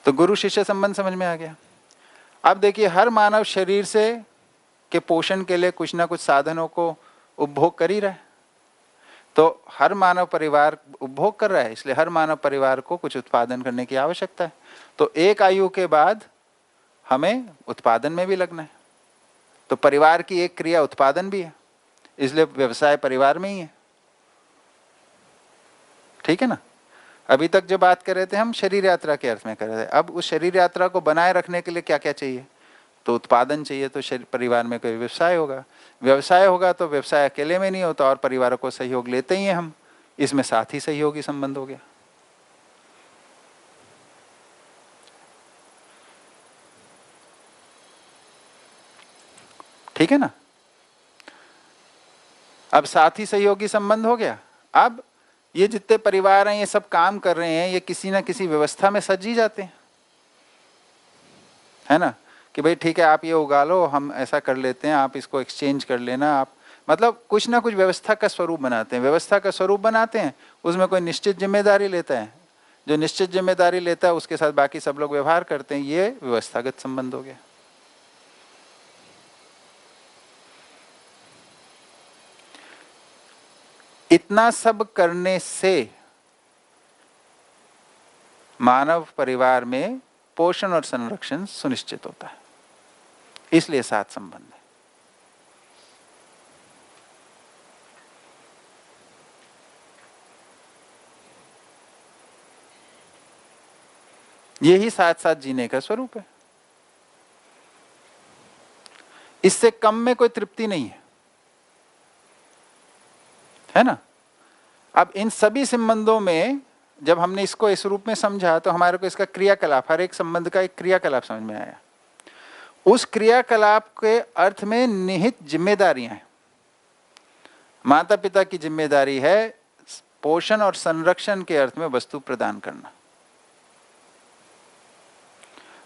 तो गुरु शिष्य संबंध समझ में आ गया। अब देखिए, हर मानव शरीर से के पोषण के लिए कुछ ना कुछ साधनों को उपभोग कर ही रहा है। तो हर मानव परिवार उपभोग कर रहा है, इसलिए हर मानव परिवार को कुछ उत्पादन करने की आवश्यकता है। तो एक आयु के बाद हमें उत्पादन में भी लगना है। तो परिवार की एक क्रिया उत्पादन भी है, इसलिए व्यवसाय परिवार में ही है। ठीक है ना। अभी तक जो बात कर रहे थे हम शरीर यात्रा के अर्थ में कर रहे थे। अब उस शरीर यात्रा को बनाए रखने के लिए क्या क्या चाहिए? तो उत्पादन चाहिए। तो परिवार में कोई व्यवसाय होगा, व्यवसाय होगा तो व्यवसाय अकेले में नहीं होता, और परिवारों को सहयोग लेते ही हैं हम, इसमें साथ ही सहयोगी संबंध हो गया। ठीक है ना। अब साथी सहयोगी संबंध हो गया। अब ये जितने परिवार हैं ये सब काम कर रहे हैं, ये किसी ना किसी व्यवस्था में सज ही जाते हैं, है ना। कि भाई ठीक है, आप ये उगा लो, हम ऐसा कर लेते हैं, आप इसको एक्सचेंज कर लेना। आप मतलब कुछ ना कुछ व्यवस्था का स्वरूप बनाते हैं। व्यवस्था का स्वरूप बनाते हैं, उसमें कोई निश्चित जिम्मेदारी लेता है, जो निश्चित जिम्मेदारी लेता है उसके साथ बाकी सब लोग व्यवहार करते हैं। ये व्यवस्थागत संबंध हो गया। इतना सब करने से मानव परिवार में पोषण और संरक्षण सुनिश्चित होता है, इसलिए साथ संबंध है। यही साथ साथ जीने का स्वरूप है। इससे कम में कोई तृप्ति नहीं है ना। अब इन सभी संबंधों में जब हमने इसको इस रूप में समझा तो हमारे को इसका क्रियाकलाप, हर एक संबंध का एक क्रियाकलाप समझ में आया। उस क्रियाकलाप के अर्थ में निहित जिम्मेदारियां हैं। माता पिता की जिम्मेदारी है पोषण और संरक्षण के अर्थ में वस्तु प्रदान करना।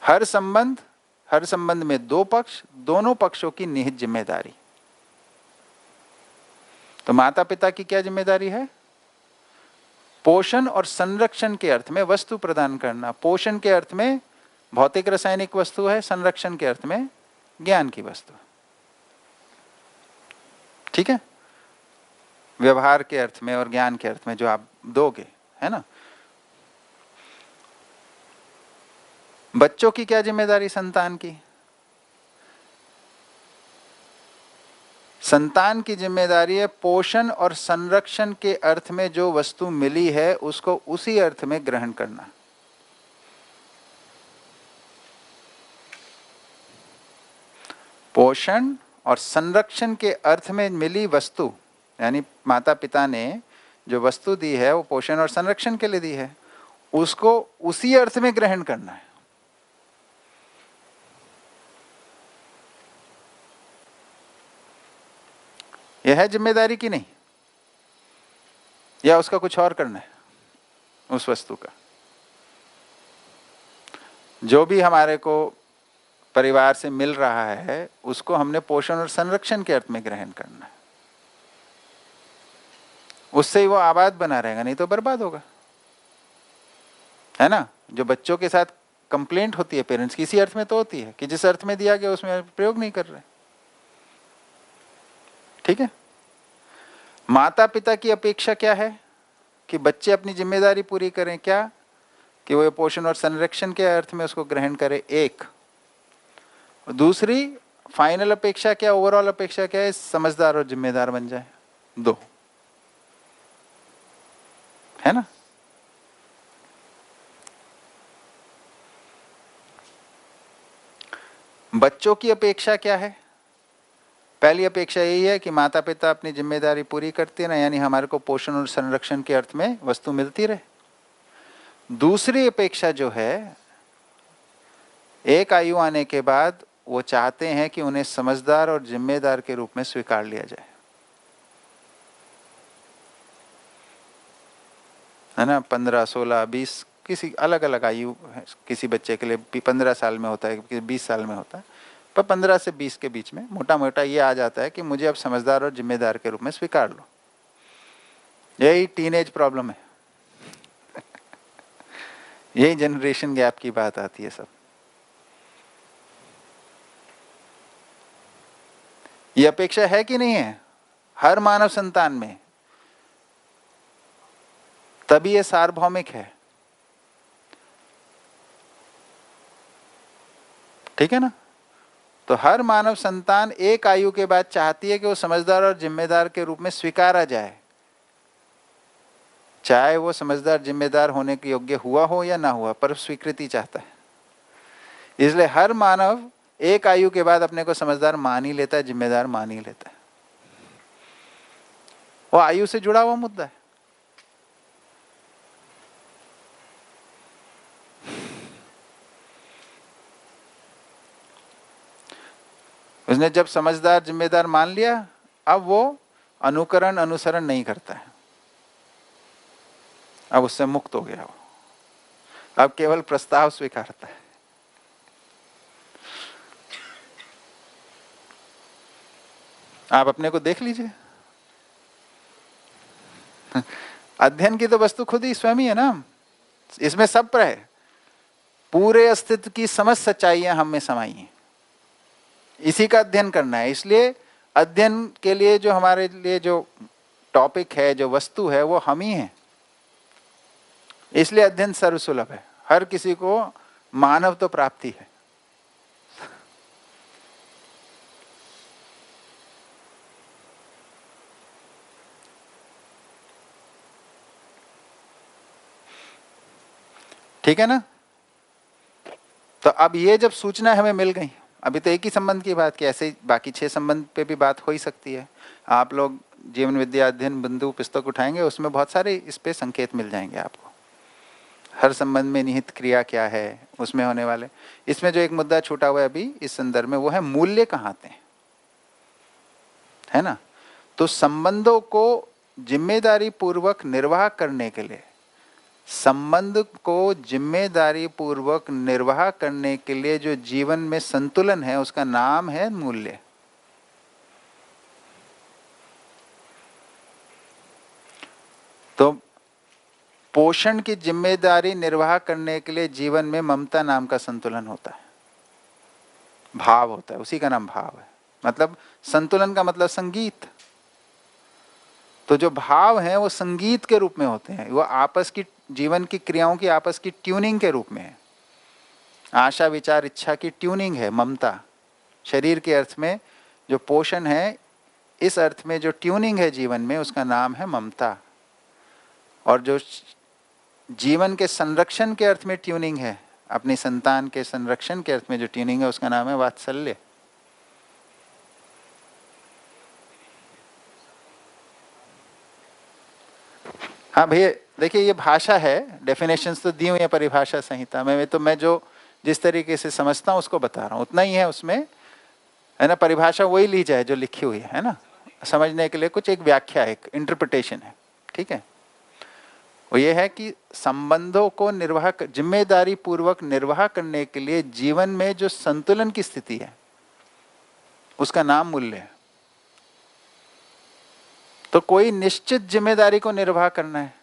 हर संबंध में दो पक्ष, दोनों पक्षों की निहित जिम्मेदारी। तो माता पिता की क्या जिम्मेदारी है? पोषण और संरक्षण के अर्थ में वस्तु प्रदान करना। पोषण के अर्थ में भौतिक रासायनिक वस्तु है, संरक्षण के अर्थ में ज्ञान की वस्तु। ठीक है। व्यवहार के अर्थ में और ज्ञान के अर्थ में जो आप दोगे, है ना। बच्चों की क्या जिम्मेदारी? संतान की। संतान की जिम्मेदारी है पोषण और संरक्षण के अर्थ में जो वस्तु मिली है उसको उसी अर्थ में ग्रहण करना। पोषण और संरक्षण के अर्थ में मिली वस्तु, यानी माता पिता ने जो वस्तु दी है वो पोषण और संरक्षण के लिए दी है, उसको उसी अर्थ में ग्रहण करना है। यह है जिम्मेदारी की नहीं, या उसका कुछ और करना है? उस वस्तु का जो भी हमारे को परिवार से मिल रहा है उसको हमने पोषण और संरक्षण के अर्थ में ग्रहण करना है। उससे ही वो आबाद बना रहेगा, नहीं तो बर्बाद होगा, है ना। जो बच्चों के साथ कंप्लेंट होती है पेरेंट्स की, इसी अर्थ में तो होती है कि जिस अर्थ में दिया गया उसमें प्रयोग नहीं कर रहे। ठीक है। माता पिता की अपेक्षा क्या है? कि बच्चे अपनी जिम्मेदारी पूरी करें। क्या? कि वो पोषण और संरक्षण के अर्थ में उसको ग्रहण करें, एक। और दूसरी फाइनल अपेक्षा क्या, ओवरऑल अपेक्षा क्या है? समझदार और जिम्मेदार बन जाए, दो, है ना। बच्चों की अपेक्षा क्या है? पहली अपेक्षा यही है कि माता पिता अपनी जिम्मेदारी पूरी करते रहे, यानी हमारे को पोषण और संरक्षण के अर्थ में वस्तु मिलती रहे। दूसरी अपेक्षा जो है, एक आयु आने के बाद वो चाहते हैं कि उन्हें समझदार और जिम्मेदार के रूप में स्वीकार लिया जाए, है ना। 15, 16, 20 किसी अलग अलग आयु है। किसी बच्चे के लिए 15 साल में होता है, किसी 20 साल में होता है, पर 15 से 20 के बीच में मोटा मोटा ये आ जाता है कि मुझे अब समझदार और जिम्मेदार के रूप में स्वीकार लो। यही टीनेज प्रॉब्लम है। यही जनरेशन गैप की बात आती है सब। ये अपेक्षा है कि नहीं है हर मानव संतान में, तभी ये सार्वभौमिक है। ठीक है ना? तो हर मानव संतान एक आयु के बाद चाहती है कि वो समझदार और जिम्मेदार के रूप में स्वीकारा जाए, चाहे वो समझदार जिम्मेदार होने के योग्य हुआ हो या ना हुआ, पर स्वीकृति चाहता है। इसलिए हर मानव एक आयु के बाद अपने को समझदार मान ही लेता है, जिम्मेदार मान ही लेता है। वो आयु से जुड़ा हुआ मुद्दा है। उसने जब समझदार जिम्मेदार मान लिया, अब वो अनुकरण अनुसरण नहीं करता है, अब उससे मुक्त हो गया वो, अब केवल प्रस्ताव स्वीकारता है। आप अपने को देख लीजिए, अध्ययन की तो वस्तु खुद ही स्वयं ही है ना, इसमें सब पर है, पूरे अस्तित्व की समस्त सच्चाइयां हम में समाई हैं, इसी का अध्ययन करना है। इसलिए अध्ययन के लिए जो हमारे लिए जो टॉपिक है, जो वस्तु है, वो हम ही हैं। इसलिए अध्ययन सर्वसुलभ है, हर किसी को मानव तो प्राप्ति है। ठीक है ना? तो अब ये जब सूचना हमें मिल गई, अभी तो एक ही संबंध की बात की, ऐसे ही बाकी 6 संबंध पे भी बात हो ही सकती है। आप लोग जीवन विद्या अध्ययन बिंदु पुस्तक उठाएंगे, उसमें बहुत सारे इस पे संकेत मिल जाएंगे आपको, हर संबंध में निहित क्रिया क्या है, उसमें होने वाले। इसमें जो एक मुद्दा छूटा हुआ है अभी इस संदर्भ में, वो है मूल्य कहाँ आते हैं, है ना? तो संबंधों को जिम्मेदारी पूर्वक निर्वाह करने के लिए, संबंध को जिम्मेदारी पूर्वक निर्वाह करने के लिए जो जीवन में संतुलन है, उसका नाम है मूल्य। तो पोषण की जिम्मेदारी निर्वाह करने के लिए जीवन में ममता नाम का संतुलन होता है, भाव होता है, उसी का नाम भाव है। मतलब संतुलन का मतलब संगीत। तो जो भाव हैं वो संगीत के रूप में होते हैं, वो आपस की जीवन की क्रियाओं की आपस की ट्यूनिंग के रूप में है। आशा विचार इच्छा की ट्यूनिंग है ममता। शरीर के अर्थ में जो पोषण है, इस अर्थ में जो ट्यूनिंग है जीवन में, उसका नाम है ममता। और जो जीवन के संरक्षण के अर्थ में ट्यूनिंग है, अपनी संतान के संरक्षण के अर्थ में जो ट्यूनिंग है, उसका नाम है वात्सल्य। हाँ भैया, देखिए ये भाषा है, डेफिनेशंस तो दी हुई है परिभाषा संहिता में, तो मैं जो जिस तरीके से समझता हूँ उसको बता रहा हूँ, उतना ही है उसमें, है ना? परिभाषा वही ली जाए जो लिखी हुई है ना? समझने के लिए कुछ एक व्याख्या, एक इंटरप्रिटेशन है। ठीक है? वो ये है कि संबंधों को निर्वाह, जिम्मेदारी पूर्वक निर्वाह करने के लिए जीवन में जो संतुलन की स्थिति है, उसका नाम मूल्य है। तो कोई निश्चित जिम्मेदारी को निर्वाह करना है,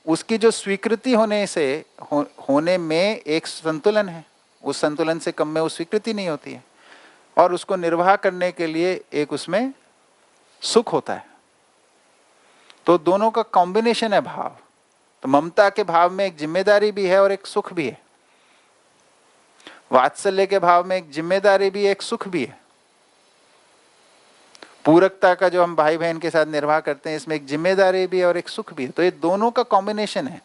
उसकी जो स्वीकृति होने से होने में एक संतुलन है, उस संतुलन से कम में वो स्वीकृति नहीं होती है, और उसको निर्वाह करने के लिए एक उसमें सुख होता है। तो दोनों का कॉम्बिनेशन है भाव। तो ममता के भाव में एक जिम्मेदारी भी है और एक सुख भी है, वात्सल्य के भाव में एक जिम्मेदारी भी है, एक सुख भी है। पूरकता का जो हम भाई बहन के साथ निर्वाह करते हैं, इसमें एक जिम्मेदारी भी है और एक सुख भी है। तो ये दोनों का कॉम्बिनेशन है।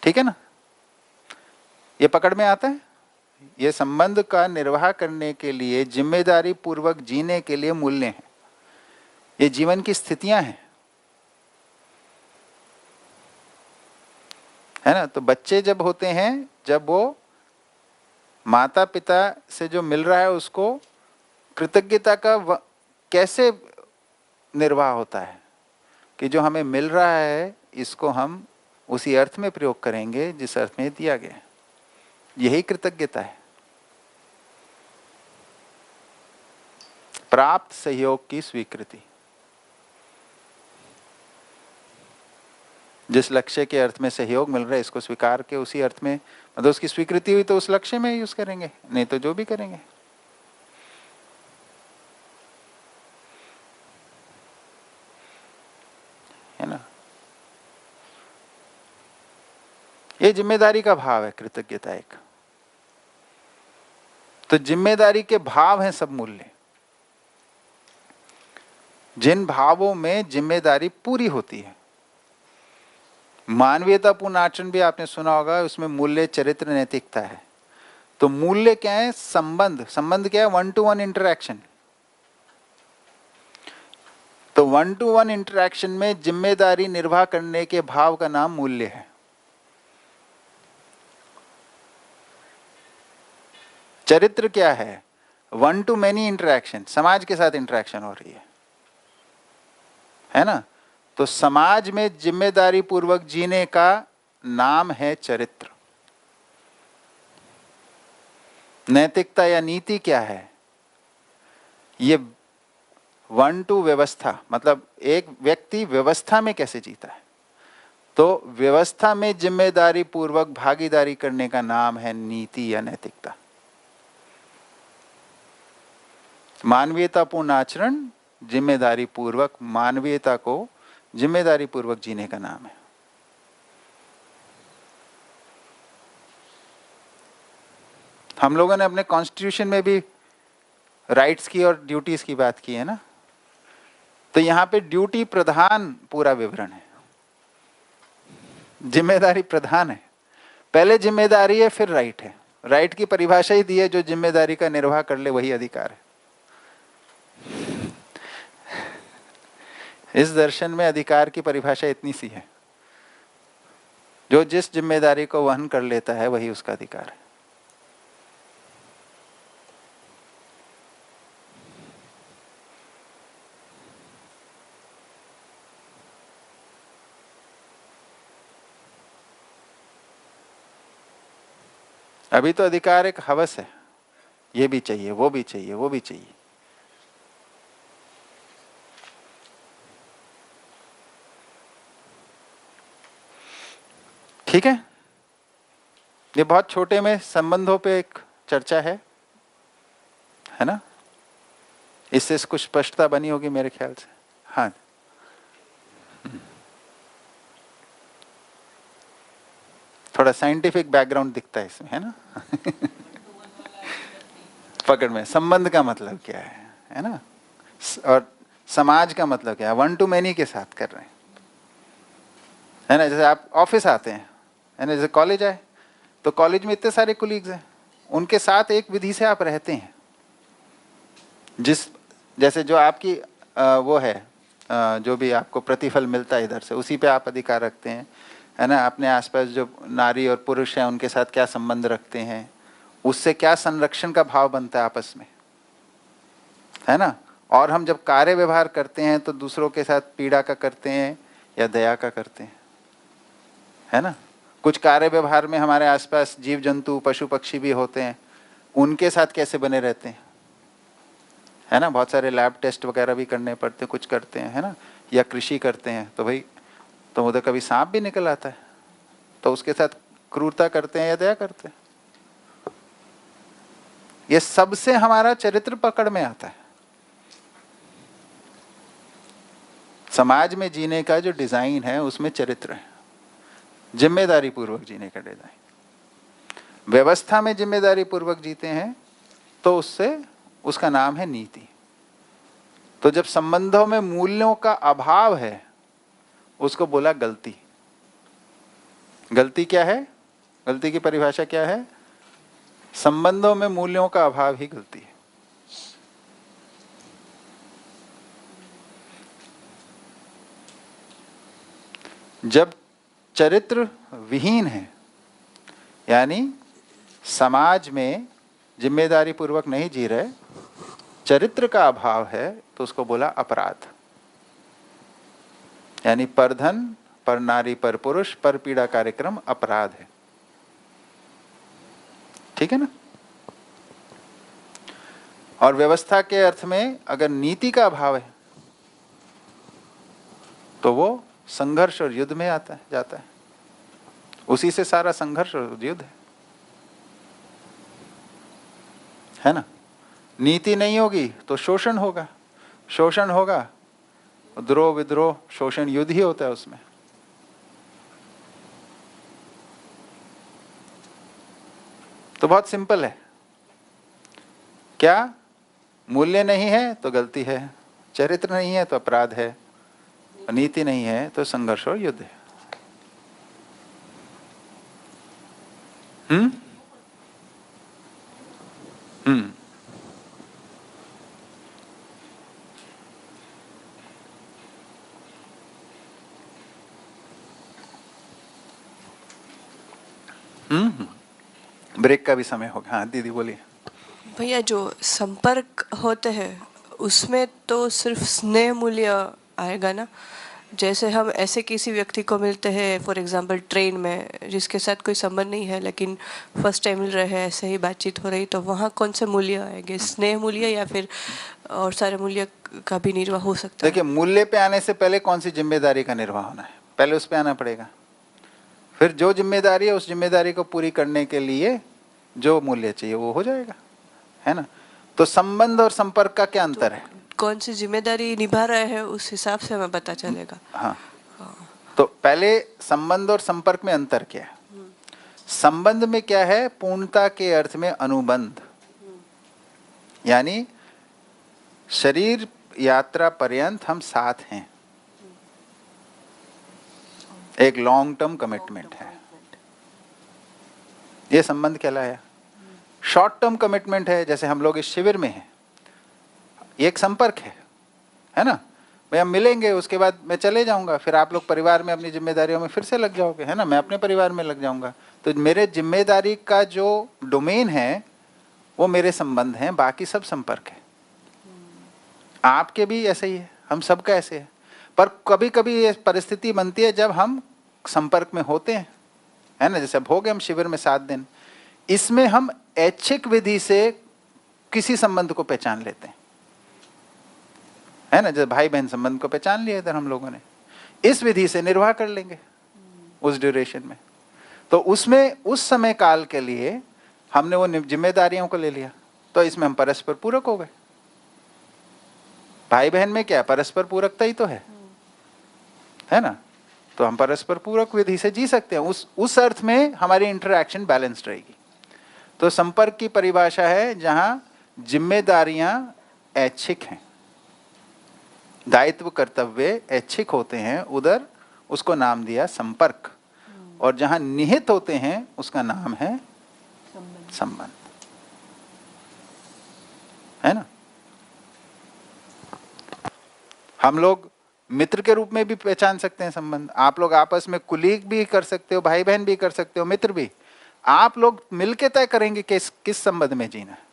ठीक है ना? ये पकड़ में आता है। ये संबंध का निर्वाह करने के लिए, जिम्मेदारी पूर्वक जीने के लिए मूल्य हैं, ये जीवन की स्थितियां हैं, है ना? तो बच्चे जब होते हैं, जब वो माता पिता से जो मिल रहा है उसको कृतज्ञता का कैसे निर्वाह होता है कि जो हमें मिल रहा है इसको हम उसी अर्थ में प्रयोग करेंगे जिस अर्थ में दिया गया है। यही कृतज्ञता है, प्राप्त सहयोग की स्वीकृति। जिस लक्ष्य के अर्थ में सहयोग मिल रहा है इसको स्वीकार के उसी अर्थ में, मतलब उसकी स्वीकृति हुई तो उस लक्ष्य में यूज करेंगे, नहीं तो जो भी करेंगे। है ना, ये जिम्मेदारी का भाव है, कृतज्ञता एक। तो जिम्मेदारी के भाव हैं सब मूल्य, जिन भावों में जिम्मेदारी पूरी होती है। मानवीयतापूर्ण आचरण भी आपने सुना होगा, उसमें मूल्य, चरित्र, नैतिकता है। तो मूल्य क्या है? संबंध। संबंध क्या है? 1-to-1 interaction. तो 1-to-1 इंटरैक्शन में जिम्मेदारी निर्वाह करने के भाव का नाम मूल्य है। चरित्र क्या है? 1-to-many इंटरैक्शन, समाज के साथ इंटरैक्शन हो रही है ना। तो समाज में जिम्मेदारी पूर्वक जीने का नाम है चरित्र। नैतिकता या नीति क्या है? ये 1-to व्यवस्था, मतलब एक व्यक्ति व्यवस्था में कैसे जीता है। तो व्यवस्था में जिम्मेदारी पूर्वक भागीदारी करने का नाम है नीति या नैतिकता। मानवीयतापूर्ण आचरण जिम्मेदारी पूर्वक, मानवीयता को जिम्मेदारी पूर्वक जीने का नाम है। हम लोगों ने अपने कॉन्स्टिट्यूशन में भी राइट्स की और ड्यूटीज की बात की है ना। तो यहां पे ड्यूटी प्रधान पूरा विवरण है, जिम्मेदारी प्रधान है। पहले जिम्मेदारी है, फिर राइट है। राइट की परिभाषा ही दी है, जो जिम्मेदारी का निर्वाह कर ले वही अधिकार है। इस दर्शन में अधिकार की परिभाषा इतनी सी है, जो जिस जिम्मेदारी को वहन कर लेता है वही उसका अधिकार है। अभी तो अधिकार एक हवस है, ये भी चाहिए, वो भी चाहिए, वो भी चाहिए। ठीक है, ये बहुत छोटे में संबंधों पे एक चर्चा है ना। इससे कुछ स्पष्टता बनी होगी मेरे ख्याल से। हाँ, थोड़ा साइंटिफिक बैकग्राउंड दिखता है इसमें, है ना। पकड़ में संबंध का मतलब क्या है ना, और समाज का मतलब क्या है। 1-to-many के साथ कर रहे हैं, है ना। जैसे आप ऑफिस आते हैं, है ना, जैसे कॉलेज आए तो कॉलेज में इतने सारे कोलीग्स हैं, उनके साथ एक विधि से आप रहते हैं। जैसे जो आपकी वो है, जो भी आपको प्रतिफल मिलता है इधर से, उसी पे आप अधिकार रखते हैं, है ना। अपने आसपास जो नारी और पुरुष हैं उनके साथ क्या संबंध रखते हैं, उससे क्या संरक्षण का भाव बनता है आपस में, है ना। और हम जब कार्य व्यवहार करते हैं तो दूसरों के साथ पीड़ा का करते हैं या दया का करते हैं, है ना। कुछ कार्य व्यवहार में हमारे आसपास जीव जंतु, पशु पक्षी भी होते हैं, उनके साथ कैसे बने रहते हैं, है ना। बहुत सारे लैब टेस्ट वगैरह भी करने पड़ते हैं, कुछ करते हैं, है ना। या कृषि करते हैं तो भाई, तो उधर कभी सांप भी निकल आता है, तो उसके साथ क्रूरता करते हैं या दया करते हैं। ये सबसे हमारा चरित्र पकड़ में आता है। समाज में जीने का जो डिजाइन है उसमें चरित्र है, जिम्मेदारी पूर्वक जीने का डिजाइन। व्यवस्था में जिम्मेदारी पूर्वक जीते हैं तो उससे, उसका नाम है नीति। तो जब संबंधों में मूल्यों का अभाव है उसको बोला गलती। गलती क्या है? गलती की परिभाषा क्या है? संबंधों में मूल्यों का अभाव ही गलती है। जब चरित्र विहीन है, यानी समाज में जिम्मेदारी पूर्वक नहीं जी रहे, चरित्र का अभाव है, तो उसको बोला अपराध। यानी पर धन, पर नारी, पर पुरुष, पर पीड़ा कार्यक्रम अपराध है। ठीक है ना। और व्यवस्था के अर्थ में अगर नीति का अभाव है तो वो संघर्ष और युद्ध में आता है, जाता है। उसी से सारा संघर्ष और युद्ध है ना। नीति नहीं होगी तो शोषण होगा, शोषण होगा द्रोह विद्रोह, शोषण युद्ध ही होता है उसमें। तो बहुत सिंपल है। क्या मूल्य नहीं है तो गलती है, चरित्र नहीं है तो अपराध है, नीति नहीं है तो संघर्ष और युद्ध है। हम्म हम्म ब्रेक का भी समय हो गया। हाँ दीदी बोलिए। भैया, जो संपर्क होते हैं उसमें तो सिर्फ स्नेह मूल्य आएगा ना। जैसे हम ऐसे किसी व्यक्ति को मिलते हैं, फॉर एग्जांपल ट्रेन में, जिसके साथ कोई संबंध नहीं है लेकिन फर्स्ट टाइम मिल रहे हैं, ऐसे ही बातचीत हो रही, तो वहाँ कौन से मूल्य आएंगे? स्नेह मूल्य या फिर और सारे मूल्य का भी निर्वाह हो सकता है? देखिए, मूल्य पे आने से पहले कौन सी जिम्मेदारी का निर्वाह होना है, पहले उस पे आना पड़ेगा। फिर जो जिम्मेदारी है उस जिम्मेदारी को पूरी करने के लिए जो मूल्य चाहिए वो हो जाएगा, है ना। तो संबंध और संपर्क का क्या अंतर है? कौन सी जिम्मेदारी निभा रहे हैं उस हिसाब से हमें पता चलेगा। हाँ, तो पहले संबंध और संपर्क में अंतर क्या है? संबंध में क्या है? पूर्णता के अर्थ में अनुबंध, यानी शरीर यात्रा पर्यंत हम साथ हैं, एक लॉन्ग टर्म कमिटमेंट है, ये संबंध कहलाया। शॉर्ट टर्म कमिटमेंट है, जैसे हम लोग इस शिविर में हैं, ये एक संपर्क है ना। भाई हम मिलेंगे, उसके बाद मैं चले जाऊंगा, फिर आप लोग परिवार में अपनी जिम्मेदारियों में फिर से लग जाओगे, है ना। मैं अपने परिवार में लग जाऊंगा, तो मेरे जिम्मेदारी का जो डोमेन है वो मेरे संबंध हैं, बाकी सब संपर्क है। आपके भी ऐसे ही है, हम सबका ऐसे है। पर कभी कभी ये परिस्थिति बनती है जब हम संपर्क में होते हैं, है ना। जैसे अब हो गए हम शिविर में 7 दिन, इसमें हम ऐच्छिक विधि से किसी संबंध को पहचान लेते हैं, है ना। जैसे भाई बहन संबंध को पहचान लिया इधर हम लोगों ने, इस विधि से निर्वाह कर लेंगे उस ड्यूरेशन में। तो उसमें उस समय काल के लिए हमने वो जिम्मेदारियों को ले लिया, तो इसमें हम परस्पर पूरक हो गए। भाई बहन में क्या परस्पर पूरकता ही तो है ना। तो हम परस्पर पूरक विधि से जी सकते हैं, उस अर्थ में हमारी इंटरैक्शन बैलेंस्ड रहेगी। तो संपर्क की परिभाषा है जहां जिम्मेदारियां ऐच्छिक हैं, दायित्व कर्तव्य ऐच्छिक होते हैं, उधर उसको नाम दिया संपर्क। और जहां निहित होते हैं उसका नाम है संबंध, है ना। हम लोग मित्र के रूप में भी पहचान सकते हैं संबंध। आप लोग आपस में कुलीग भी कर सकते हो, भाई बहन भी कर सकते हो, मित्र भी। आप लोग मिलके तय करेंगे किस संबंध में जीना है।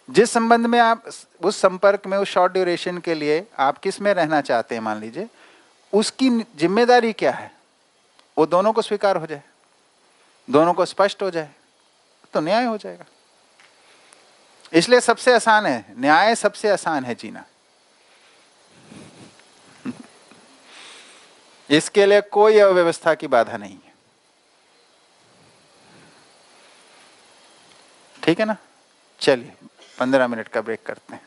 जिस संबंध में आप उस संपर्क में उस शॉर्ट ड्यूरेशन के लिए आप किस में रहना चाहते हैं, मान लीजिए, उसकी जिम्मेदारी क्या है, वो दोनों को स्वीकार हो जाए, दोनों को स्पष्ट हो जाए, तो न्याय हो जाएगा। इसलिए सबसे आसान है न्याय, सबसे आसान है जीना। इसके लिए कोई अव्यवस्था की बाधा नहीं है, ठीक है ना। चलिए 15 मिनट का ब्रेक करते हैं।